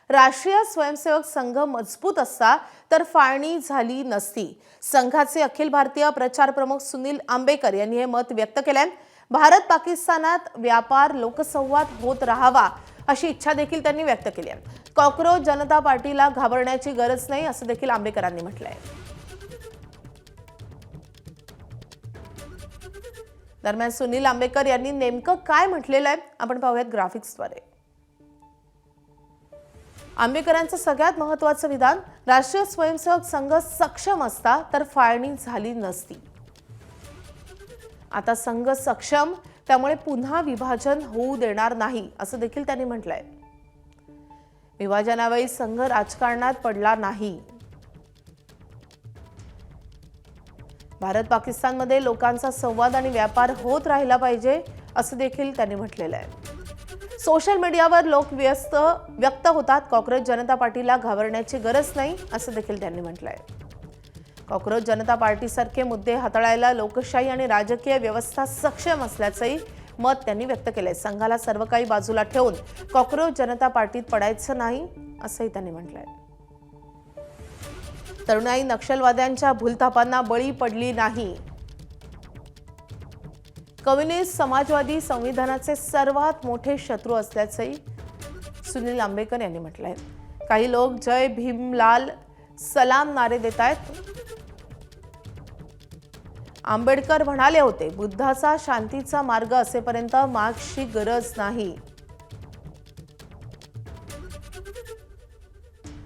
राष्ट्रीय स्वयंसेवक संघ मजबूत असता तर फाळणी झाली नसती। संघाचे अखिल भारतीय प्रचार प्रमुख सुनील आंबेकर यांनी हे मत व्यक्त केले। भारत पाकिस्तानात व्यापार लोकसंवाद होत राहावा अशी इच्छा देखील त्यांनी व्यक्त केली आहे। कॉकरोच जनता पार्टीला घाबरण्याची गरज नाही असं देखील आंबेकरांनी म्हटलंय। दरम्यान सुनील आंबेकर यांनी नेमकं काय म्हटलेलं आहे आपण पाहूयात ग्राफिक्सद्वारे। आंबेकरांचं सगळ्यात महत्त्वाचं विधान, राष्ट्रीय स्वयंसेवक संघ सक्षम असता तर फाळणी झाली नसती। आता संघ सक्षम, त्यामुळे पुन्हा विभाजन होऊ देणार नाही असं देखील त्यांनी म्हटलंय। विभाजनावेळी संघ राजकारणात पडला नाही। भारत पाकिस्तानमध्ये लोकांचा संवाद आणि व्यापार होत राहिला पाहिजे असं देखील त्यांनी म्हटलेलं आहे। सोशल मीडियावर लोक व्यक्त होतात, कॉकरोच जनता पार्टीला घाबरण्याची गरज नाही असं देखील त्यांनी म्हटलंय। कॉकरोच जनता पार्टीसारखे मुद्दे हाताळायला लोकशाही आणि राजकीय व्यवस्था सक्षम असल्याचंही मत त्यांनी व्यक्त केलंय। संघाला सर्व काही बाजूला ठेवून कॉकरोच जनता पार्टीत पडायचं नाही असंही त्यांनी म्हटलंय। तरुणाई नक्षलवाद्यांच्या भूलथापांना बळी पडली नाही। कम्युनिस्ट समाजवादी संविधानाचे सर्वात मोठे शत्रू असल्याचंही सुनील आंबेकर यांनी म्हटलंय। काही लोक जय भीमलाल सलाम नारे देत आहेत। आंबेडकर म्हणाले होते, बुद्धाचा शांतीचा मार्ग असेपर्यंत मार्क्सची गरज नाही।